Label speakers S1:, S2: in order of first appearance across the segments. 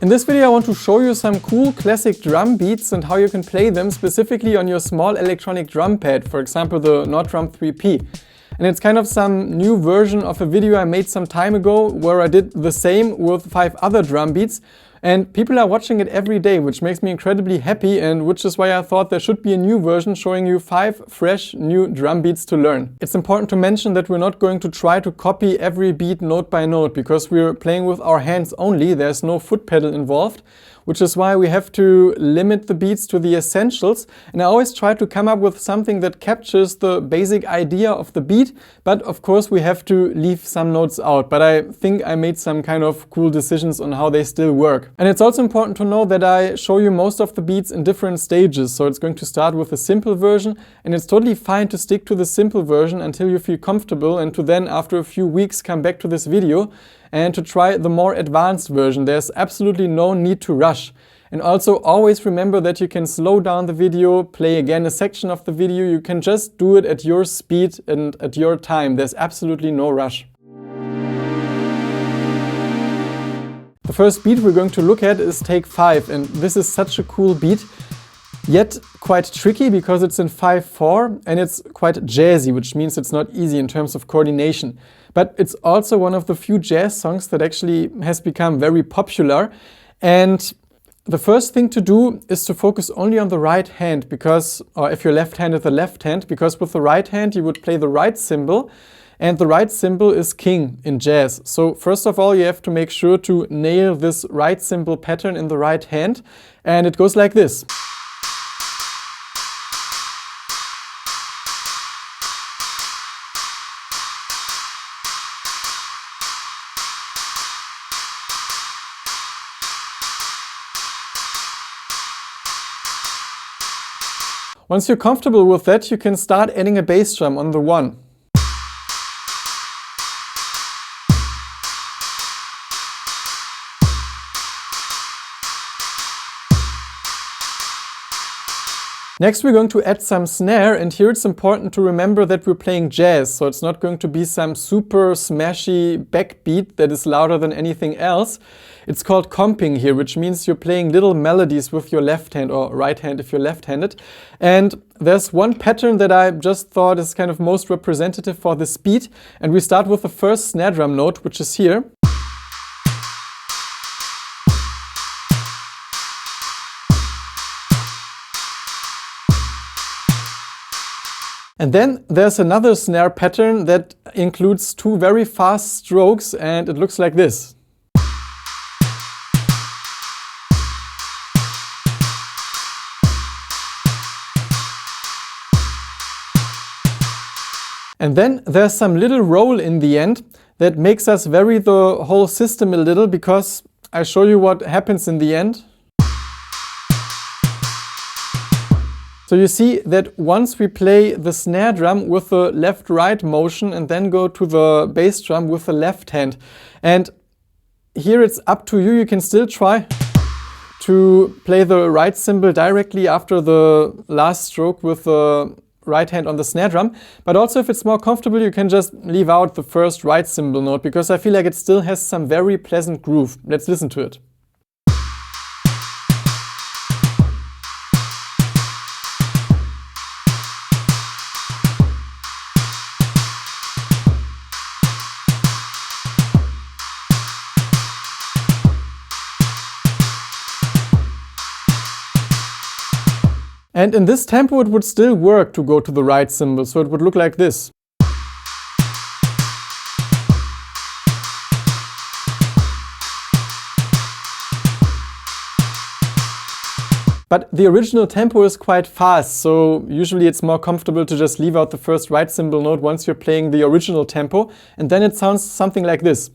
S1: In this video I want to show you some cool classic drum beats and how you can play them specifically on your small electronic drum pad, for example the NORD Drum 3P. And it's kind of some new version of a video I made some time ago where I did the same with 5 other drum beats. And people are watching it every day, which makes me incredibly happy, and which is why I thought there should be a new version showing you 5 fresh new drum beats to learn. It's important to mention that we're not going to try to copy every beat note by note, because we're playing with our hands only, there's no foot pedal involved, which is why we have to limit the beats to the essentials. And I always try to come up with something that captures the basic idea of the beat, but of course we have to leave some notes out. But I think I made some kind of cool decisions on how they still work. And it's also important to know that I show you most of the beats in different stages. So it's going to start with a simple version, and it's totally fine to stick to the simple version until you feel comfortable, and to then after a few weeks come back to this video and to try the more advanced version. There's absolutely no need to rush. And also always remember that you can slow down the video, play again a section of the video. You can just do it at your speed and at your time. There's absolutely no rush. The first beat we're going to look at is take 5, and this is such a cool beat, yet quite tricky because it's in 5/4 and it's quite jazzy, which means it's not easy in terms of coordination. But it's also one of the few jazz songs that actually has become very popular. And the first thing to do is to focus only on the right hand, because, or if you're left-handed, the left hand, because with the right hand you would play the right cymbal, and the right cymbal is king in jazz. So first of all you have to make sure to nail this right cymbal pattern in the right hand, and it goes like this. Once you're comfortable with that, you can start adding a bass drum on the 1. Next we're going to add some snare, and here it's important to remember that we're playing jazz, so it's not going to be some super smashy backbeat that is louder than anything else. It's called comping here, which means you're playing little melodies with your left hand, or right hand if you're left-handed. And there's one pattern that I just thought is kind of most representative for this beat, and we start with the first snare drum note, which is here. And then there's another snare pattern that includes 2 very fast strokes, and it looks like this. And then there's some little roll in the end that makes us vary the whole system a little, because I show you what happens in the end. So you see that once we play the snare drum with the left-right motion and then go to the bass drum with the left hand. And here it's up to you. You can still try to play the right cymbal directly after the last stroke with the right hand on the snare drum. But also if it's more comfortable, you can just leave out the first right cymbal note, because I feel like it still has some very pleasant groove. Let's listen to it. And in this tempo it would still work to go to the right cymbal, so it would look like this. But the original tempo is quite fast, so usually it's more comfortable to just leave out the first right cymbal note once you're playing the original tempo, and then it sounds something like this.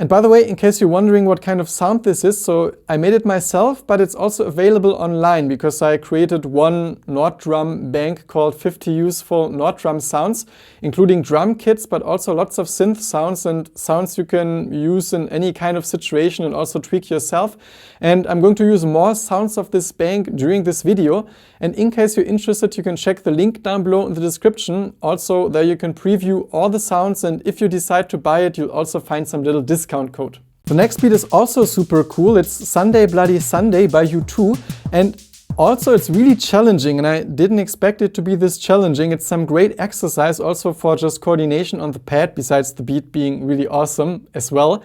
S1: And by the way, in case you're wondering what kind of sound this is, so I made it myself, but it's also available online because I created one NORD drum bank called 50 useful NORD drum sounds, including drum kits, but also lots of synth sounds and sounds you can use in any kind of situation and also tweak yourself. And I'm going to use more sounds of this bank during this video. And in case you're interested, you can check the link down below in the description. Also, there you can preview all the sounds, and if you decide to buy it, you'll also find some little discount code. The next beat is also super cool. It's Sunday Bloody Sunday by U2, and also it's really challenging, and I didn't expect it to be this challenging. It's some great exercise also for just coordination on the pad, besides the beat being really awesome as well.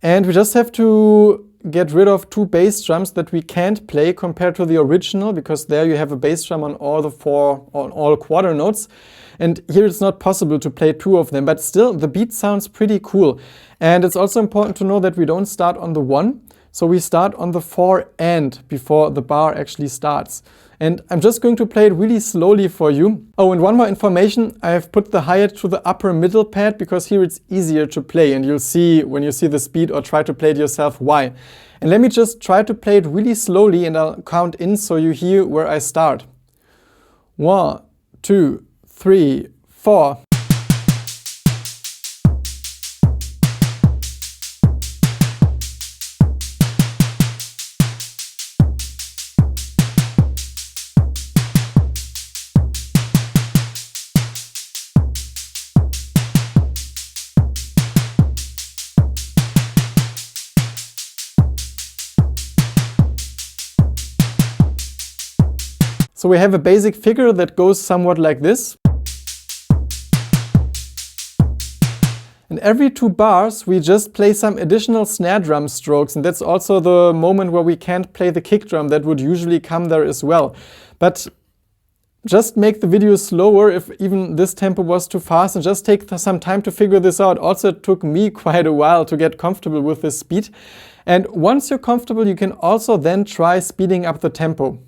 S1: And we just have to get rid of 2 bass drums that we can't play compared to the original, because there you have a bass drum on all quarter notes. And here it's not possible to play 2 of them, but still the beat sounds pretty cool. And it's also important to know that we don't start on the 1, so we start on the 4 and before the bar actually starts. And I'm just going to play it really slowly for you. Oh, and one more information, I have put the hi-hat to the upper middle pad because here it's easier to play, and you'll see when you see the speed or try to play it yourself why. And let me just try to play it really slowly, and I'll count in so you hear where I start. 1, 2, 3, 4. So we have a basic figure that goes somewhat like this. And every 2 bars we just play some additional snare drum strokes, and that's also the moment where we can't play the kick drum that would usually come there as well. But just make the video slower if even this tempo was too fast, and just take some time to figure this out. Also, it took me quite a while to get comfortable with this speed. And once you're comfortable, you can also then try speeding up the tempo.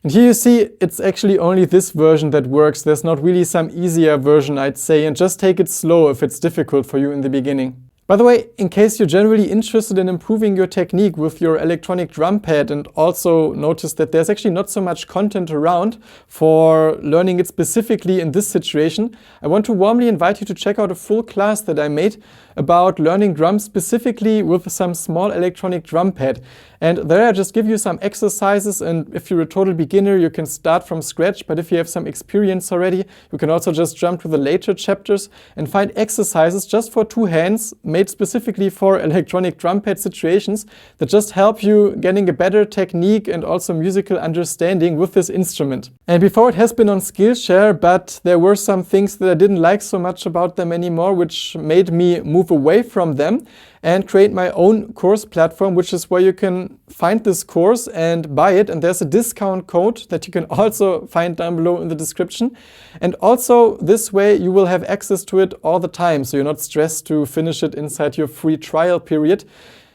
S1: And here you see it's actually only this version that works. There's not really some easier version, I'd say, and just take it slow if it's difficult for you in the beginning. By the way, in case you're generally interested in improving your technique with your electronic drum pad and also notice that there's actually not so much content around for learning it specifically in this situation, I want to warmly invite you to check out a full class that I made about learning drums specifically with some small electronic drum pad. And there I just give you some exercises, and if you're a total beginner, you can start from scratch, but if you have some experience already, you can also just jump to the later chapters and find exercises just for 2 hands, made specifically for electronic drum pad situations, that just help you getting a better technique and also musical understanding with this instrument. And before it has been on Skillshare, but there were some things that I didn't like so much about them anymore, which made me move away from them and create my own course platform, which is where you can find this course and buy it. And there's a discount code that you can also find down below in the description. And also this way you will have access to it all the time, so you're not stressed to finish it inside your free trial period.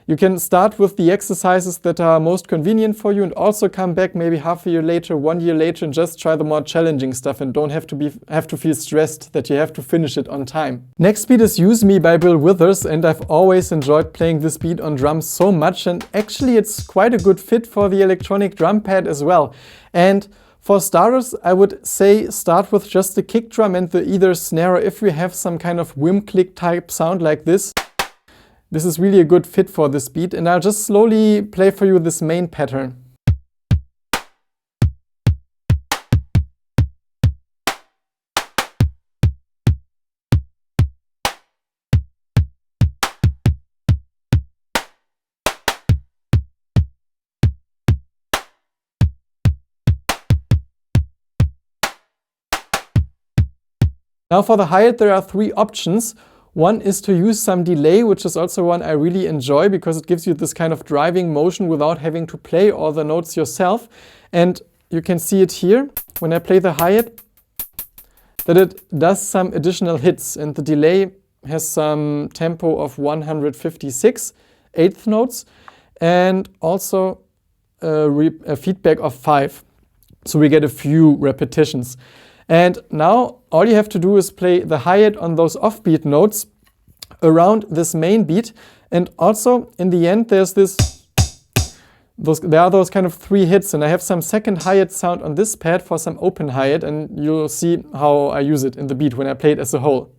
S1: You can start with the exercises that are most convenient for you and also come back maybe half a year later, 1 year later, and just try the more challenging stuff and don't have to feel stressed that you have to finish it on time. Next beat is Use Me by Bill Withers, and I've always enjoyed playing this beat on drums so much, and actually it's quite a good fit for the electronic drum pad as well. And for starters, I would say start with just the kick drum and the either snare, or if we have some kind of whim click type sound like this. This is really a good fit for this beat, and I'll just slowly play for you this main pattern. Now for the hi-hat there are 3 options. One is to use some delay, which is also one I really enjoy because it gives you this kind of driving motion without having to play all the notes yourself. And you can see it here. When I play the hi-hat, that it does some additional hits, and the delay has some tempo of 156 eighth notes and also a feedback of 5. So we get a few repetitions. And now all you have to do is play the hi-hat on those offbeat notes around this main beat. And also in the end there are those kind of 3 hits, and I have some second hi-hat sound on this pad for some open hi-hat, and you'll see how I use it in the beat when I play it as a whole.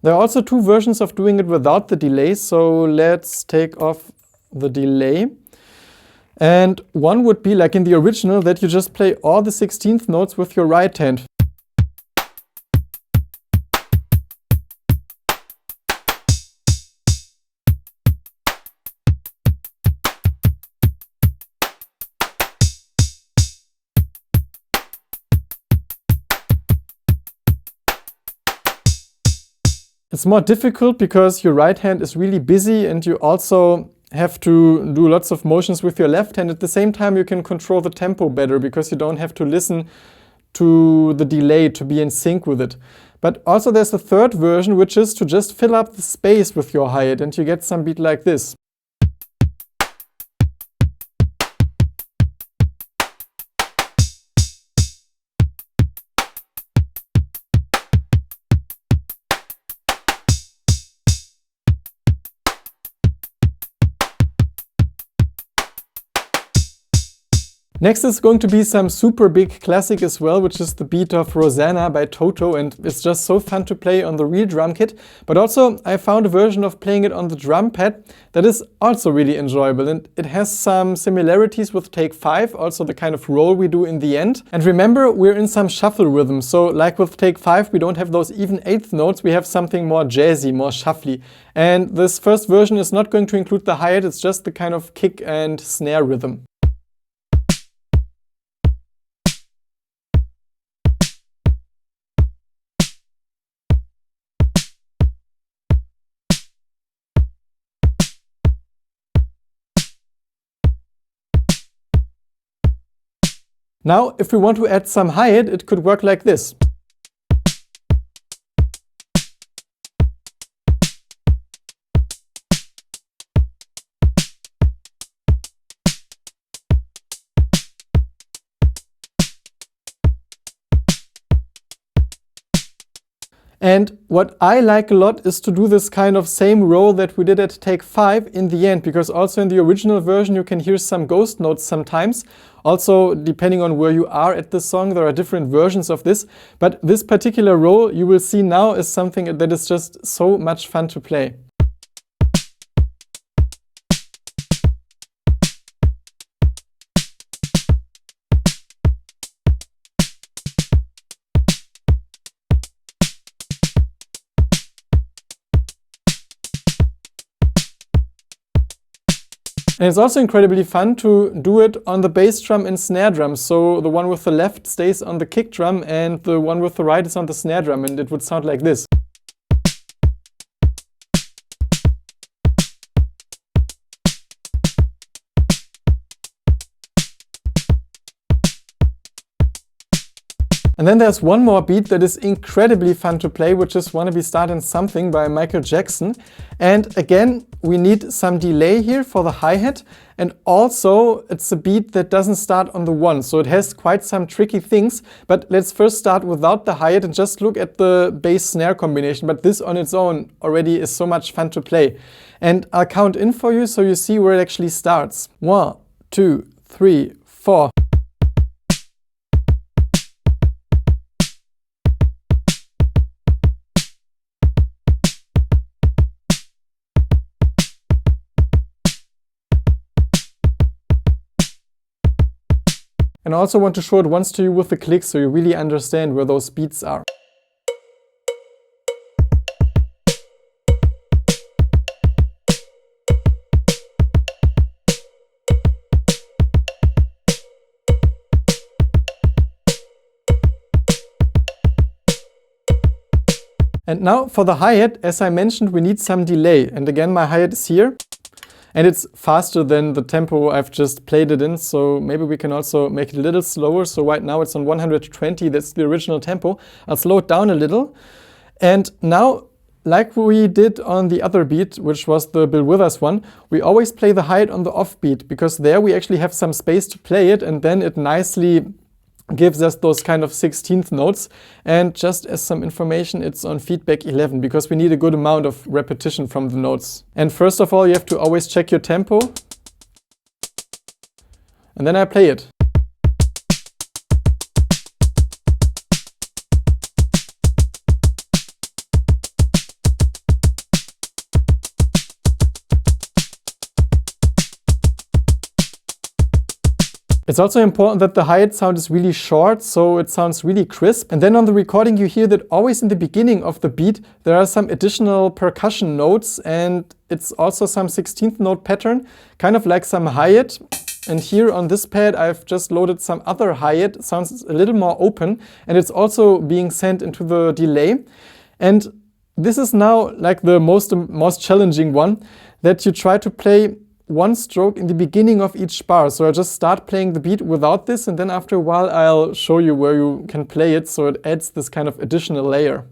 S1: There are also 2 versions of doing it without the delay, so let's take off the delay. And one would be like in the original, that you just play all the 16th notes with your right hand. It's more difficult because your right hand is really busy and you also have to do lots of motions with your left hand. At the same time, you can control the tempo better because you don't have to listen to the delay to be in sync with it. But also there's a third version, which is to just fill up the space with your hi-hat and you get some beat like this. Next is going to be some super big classic as well, which is the beat of Rosanna by Toto, and it's just so fun to play on the real drum kit. But also I found a version of playing it on the drum pad that is also really enjoyable, and it has some similarities with Take 5, also the kind of roll we do in the end. And remember, we're in some shuffle rhythm, so like with Take 5 we don't have those even eighth notes, we have something more jazzy, more shuffly. And this first version is not going to include the hi-hat, it's just the kind of kick and snare rhythm. Now, if we want to add some hi-hat, it could work like this. And what I like a lot is to do this kind of same roll that we did at Take 5 in the end, because also in the original version you can hear some ghost notes sometimes. Also, depending on where you are at the song, there are different versions of this. But this particular roll you will see now is something that is just so much fun to play. And it's also incredibly fun to do it on the bass drum and snare drum. So the one with the left stays on the kick drum and the one with the right is on the snare drum, and it would sound like this. And then there's one more beat that is incredibly fun to play, which is Wanna Be Startin' Something by Michael Jackson. And again, we need some delay here for the hi-hat, and also it's a beat that doesn't start on the 1, so it has quite some tricky things. But let's first start without the hi-hat and just look at the bass-snare combination. But this on its own already is so much fun to play. And I'll count in for you so you see where it actually starts. 1, 2, 3, 4. And I also want to show it once to you with the click so you really understand where those beats are. And now for the hi-hat, as I mentioned, we need some delay. And again, my hi-hat is here. And it's faster than the tempo I've just played it in, so maybe we can also make it a little slower. So right now it's on 120, that's the original tempo. I'll slow it down a little. And now, like we did on the other beat, which was the Bill Withers one, we always play the hi-hat on the off beat, because there we actually have some space to play it, and then it nicely gives us those kind of 16th notes. And just as some information, it's on feedback 11, because we need a good amount of repetition from the notes. And first of all, you have to always check your tempo. And then I play it. It's also important that the hi-hat sound is really short, so it sounds really crisp. And then on the recording you hear that always in the beginning of the beat there are some additional percussion notes, and it's also some 16th note pattern, kind of like some hi-hat. And here on this pad I've just loaded some other hi-hat. It sounds a little more open, and it's also being sent into the delay. And this is now like the most challenging one, that you try to play one stroke in the beginning of each bar. So I just start playing the beat without this, and then after a while I'll show you where you can play it, so it adds this kind of additional layer.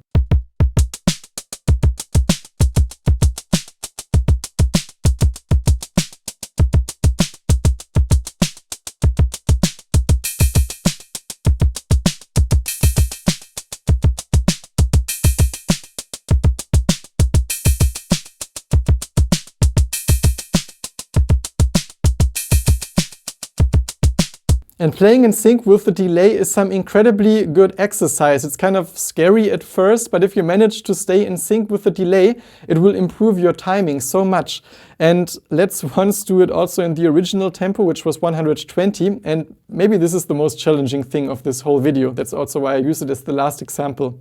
S1: And playing in sync with the delay is some incredibly good exercise. It's kind of scary at first, but if you manage to stay in sync with the delay, it will improve your timing so much. And let's once do it also in the original tempo, which was 120. And maybe this is the most challenging thing of this whole video. That's also why I use it as the last example.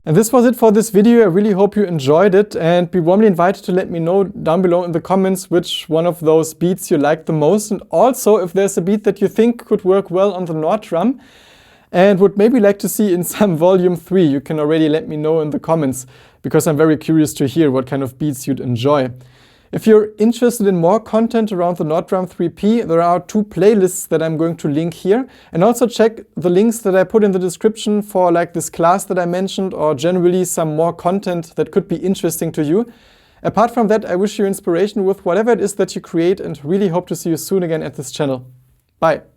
S1: And this was it for this video. I really hope you enjoyed it, and be warmly invited to let me know down below in the comments which one of those beats you liked the most, and also if there's a beat that you think could work well on the NORD drum and would maybe like to see in some Volume 3. You can already let me know in the comments, because I'm very curious to hear what kind of beats you'd enjoy. If you're interested in more content around the NORD Drum 3P, there are 2 playlists that I'm going to link here. And also check the links that I put in the description for like this class that I mentioned, or generally some more content that could be interesting to you. Apart from that, I wish you inspiration with whatever it is that you create, and really hope to see you soon again at this channel. Bye!